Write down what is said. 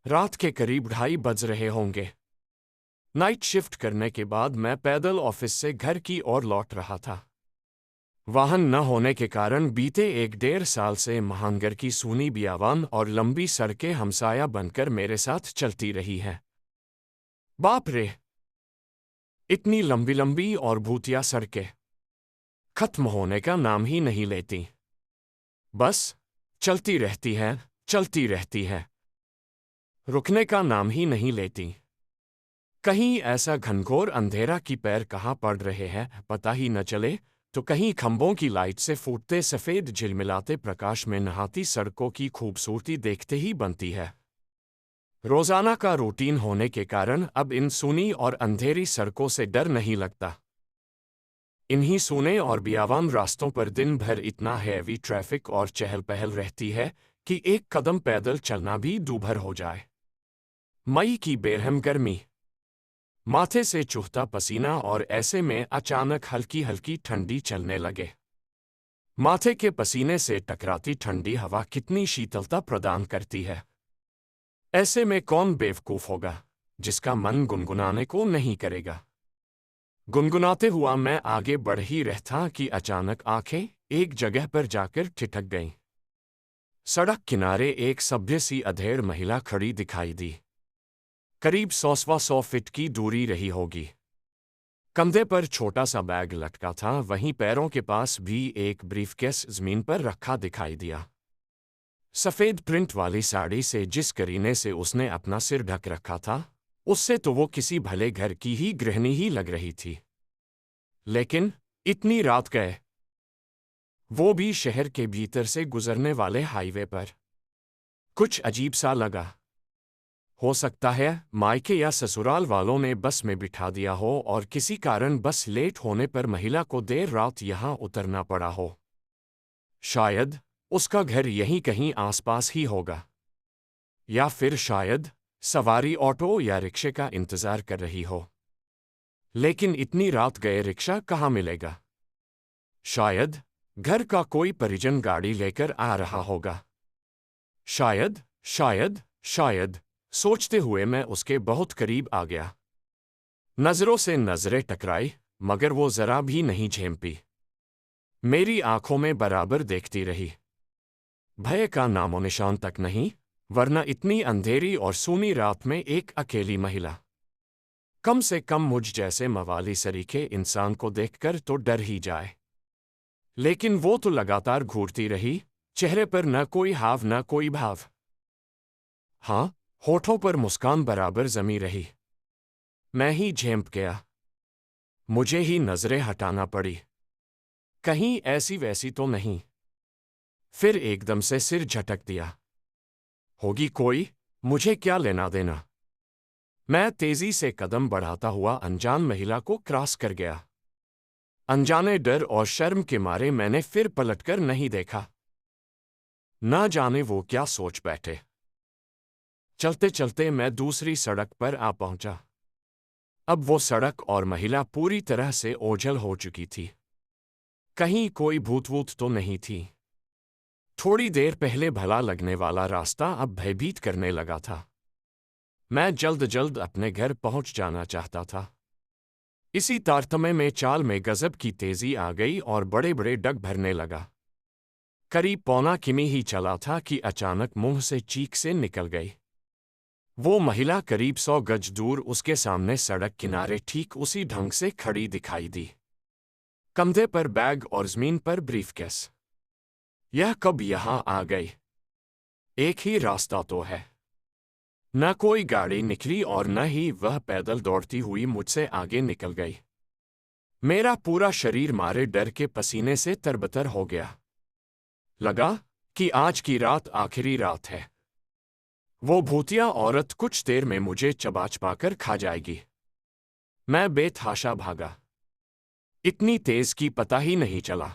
रात के करीब 2:30 बज रहे होंगे। नाइट शिफ्ट करने के बाद मैं पैदल ऑफिस से घर की ओर लौट रहा था। वाहन न होने के कारण बीते 1 डेढ़ साल से महानगर की सूनी बियावान और लंबी सड़कें हमसाया बनकर मेरे साथ चलती रही हैं। बाप रे! इतनी लंबी लंबी और भूतिया सड़कें खत्म होने का नाम ही नहीं लेती। बस चलती रहती है, चलती रहती है, रुकने का नाम ही नहीं लेती। कहीं ऐसा घनघोर अंधेरा कि पैर कहाँ पड़ रहे हैं पता ही न चले, तो कहीं खंभों की लाइट से फूटते सफ़ेद झिलमिलाते प्रकाश में नहाती सड़कों की खूबसूरती देखते ही बनती है। रोजाना का रूटीन होने के कारण अब इन सूनी और अंधेरी सड़कों से डर नहीं लगता। इन्हीं सूने और बियावान रास्तों पर दिन भर इतना हैवी ट्रैफिक और चहल पहल रहती है कि एक कदम पैदल चलना भी दूभर हो जाए। मई की बेरहम गर्मी, माथे से चुभता पसीना और ऐसे में अचानक हल्की हल्की ठंडी चलने लगे। माथे के पसीने से टकराती ठंडी हवा कितनी शीतलता प्रदान करती है। ऐसे में कौन बेवकूफ होगा जिसका मन गुनगुनाने को नहीं करेगा। गुनगुनाते हुआ मैं आगे बढ़ ही रहता कि अचानक आंखें एक जगह पर जाकर ठिठक गईं। सड़क किनारे एक सभ्य सी अधेड़ महिला खड़ी दिखाई दी। करीब 100 फीट की दूरी रही होगी। कंधे पर छोटा सा बैग लटका था, वहीं पैरों के पास भी एक ब्रीफकेस जमीन पर रखा दिखाई दिया। सफेद प्रिंट वाली साड़ी से जिस करीने से उसने अपना सिर ढक रखा था, उससे तो वो किसी भले घर की ही गृहिणी ही लग रही थी। लेकिन इतनी रात गए, वो भी शहर के भीतर से गुजरने वाले हाईवे पर। कुछ अजीब सा लगा। हो सकता है मायके या ससुराल वालों ने बस में बिठा दिया हो और किसी कारण बस लेट होने पर महिला को देर रात यहाँ उतरना पड़ा हो। शायद उसका घर यहीं कहीं आसपास ही होगा, या फिर शायद सवारी ऑटो या रिक्शे का इंतजार कर रही हो। लेकिन इतनी रात गए रिक्शा कहाँ मिलेगा? शायद घर का कोई परिजन गाड़ी लेकर आ रहा होगा। शायद शायद शायद सोचते हुए मैं उसके बहुत करीब आ गया। नजरों से नजरें टकराई, मगर वो जरा भी नहीं झेंपी। मेरी आंखों में बराबर देखती रही। भय का नामो निशान तक नहीं, वरना इतनी अंधेरी और सूनी रात में एक अकेली महिला। कम से कम मुझ जैसे मवाली सरीखे इंसान को देखकर तो डर ही जाए। लेकिन वो तो लगातार घूरती रही, चेहरे पर न कोई हाव न कोई भाव। हाँ, होठों पर मुस्कान बराबर जमी रही। मैं ही झेंप गया। मुझे ही नजरें हटाना पड़ी, कहीं ऐसी वैसी तो नहीं। फिर एकदम से सिर झटक दिया। होगी कोई, मुझे क्या लेना देना। मैं तेजी से कदम बढ़ाता हुआ अनजान महिला को क्रॉस कर गया। अनजाने डर और शर्म के मारे मैंने फिर पलटकर नहीं देखा। ना जाने वो क्या सोच बैठे। चलते चलते मैं दूसरी सड़क पर आ पहुंचा। अब वो सड़क और महिला पूरी तरह से ओझल हो चुकी थी। कहीं कोई भूत वूत तो नहीं थी। थोड़ी देर पहले भला लगने वाला रास्ता अब भयभीत करने लगा था। मैं जल्द जल्द अपने घर पहुंच जाना चाहता था। इसी तारतम्य में चाल में गजब की तेजी आ गई और बड़े बड़े डग भरने लगा। करीब 1.25 किमी ही चला था कि अचानक मुंह से चीख से निकल गई। वो महिला करीब 100 गज दूर उसके सामने सड़क किनारे ठीक उसी ढंग से खड़ी दिखाई दी। कंधे पर बैग और जमीन पर ब्रीफकेस। यह कब यहाँ आ गई? एक ही रास्ता तो है। न कोई गाड़ी निकली और न ही वह पैदल दौड़ती हुई मुझसे आगे निकल गई। मेरा पूरा शरीर मारे डर के पसीने से तरबतर हो गया। लगा कि आज की रात आखिरी रात है। वो भूतिया औरत कुछ देर में मुझे चबा चबाकर खा जाएगी। मैं बेतहाशा भागा। इतनी तेज की पता ही नहीं चला।